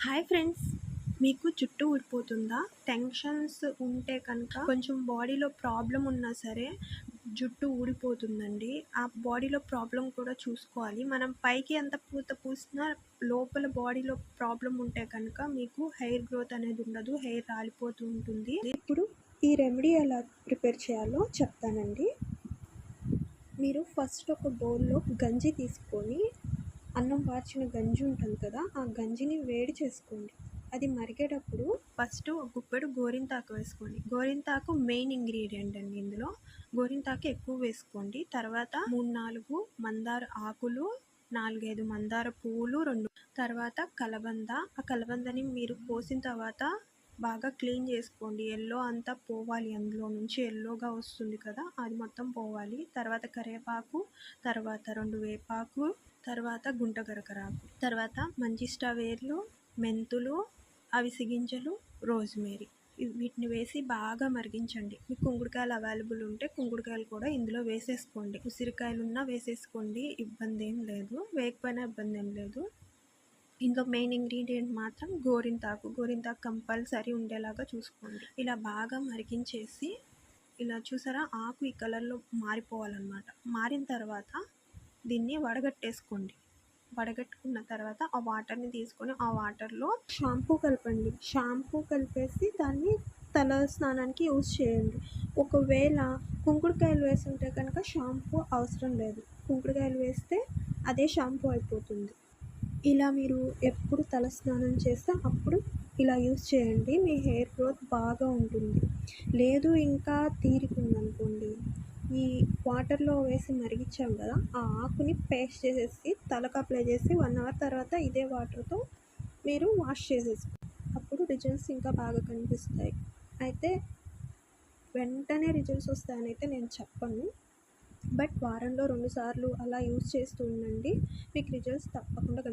Hi friends, మీకు జుట్టు ఊడిపోతుందా? Tensions ఉంటే కనుక కొంచెం బాడీలో ప్రాబ్లం ఉన్నా సరే జుట్టు ఊడిపోతుందండి. ఆ బాడీలో ప్రాబ్లం కూడా చూసుకోవాలి. మనం పైకి ఎంత పూత పూసినా లోపల బాడీలో ప్రాబ్లం ఉంటే కనుక మీకు హెయిర్ గ్రోత్ అనేది ఉండదు, హెయిర్ రాలిపోతూ ఉంటుంది. ఇప్పుడు ఈ రెమెడీ ఎలా ప్రిపేర్ చేయాలో చెప్తానండి. మీరు ఫస్ట్ ఒక బౌల్లో గంజి తీసుకొని, అన్నం వార్చిన గంజి ఉంటుంది కదా, ఆ గంజిని వేడి చేసుకోండి. అది మరిగేటప్పుడు ఫస్ట్ ఒక గుప్పెడు గోరింతాకు వేసుకోండి. గోరింతాకు మెయిన్ ఇంగ్రీడియంట్ అండి. ఇందులో గోరింతాకు ఎక్కువ వేసుకోండి. తర్వాత 3-4 మందార ఆకులు, 4-5 మందార పువ్వులు, 2 తర్వాత కలబంద. ఆ కలబందని మీరు కోసిన తర్వాత బాగా క్లీన్ చేసుకోండి. ఎల్లో అంతా పోవాలి, అందులో నుంచి ఎల్లోగా వస్తుంది కదా, అది మొత్తం పోవాలి. తర్వాత కరివేపాకు, తర్వాత 2 వేపాకు, తర్వాత గుంట గరకరాకు, తర్వాత మంచిష్ట వేర్లు, మెంతులు, అవిసె గింజలు, రోజ్మేరీ. వీటిని వేసి బాగా మరిగించండి. మీకు కుంకుడుకాయలు అవైలబుల్ ఉంటే కుంకుడుకాయలు కూడా ఇందులో వేసేసుకోండి. ఉసిరికాయలు ఉన్నా వేసేసుకోండి, ఇబ్బంది ఏం లేదు. వేయకపోయినా ఇబ్బంది ఏం లేదు. ఇందులో మెయిన్ ఇంగ్రీడియంట్ మాత్రం గోరింతాకు కంపల్సరీ ఉండేలాగా చూసుకోండి. ఇలా బాగా మరిగించేసి, ఇలా చూసారా, ఆకు ఈ కలర్లో మారిపోవాలన్నమాట. మారిన తర్వాత దీన్ని వడగట్టేసుకోండి. వడగట్టుకున్న తర్వాత ఆ వాటర్ని తీసుకొని ఆ వాటర్లో షాంపూ కలపండి. షాంపూ కలిపేసి దాన్ని తల స్నానానికి యూజ్ చేయండి. ఒకవేళ కుంకుడుకాయలు వేసుంటే కనుక షాంపూ అవసరం లేదు. కుంకుడుకాయలు వేస్తే అదే షాంపూ అయిపోతుంది. ఇలా మీరు ఎప్పుడు తల స్నానం చేస్తే అప్పుడు ఇలా యూజ్ చేయండి. మీ హెయిర్ గ్రోత్ బాగా ఉంటుంది. లేదు ఇంకా తీరికుందనుకోండి, ఈ వాటర్లో వేసి మరిగించాం కదా, ఆ ఆకుని పేస్ట్ చేసేసి తలకు అప్లై చేసి 1 అవర్ తర్వాత ఇదే వాటర్తో మీరు వాష్ చేసేసుకోండి. అప్పుడు రిజల్ట్స్ ఇంకా బాగా కనిపిస్తాయి. అయితే వెంటనే రిజల్ట్స్ వస్తాయని అయితే నేను చెప్పను, బట్ వారంలో 2 సార్లు అలా యూజ్ చేస్తూ ఉండండి. మీకు రిజల్ట్స్ తప్పకుండా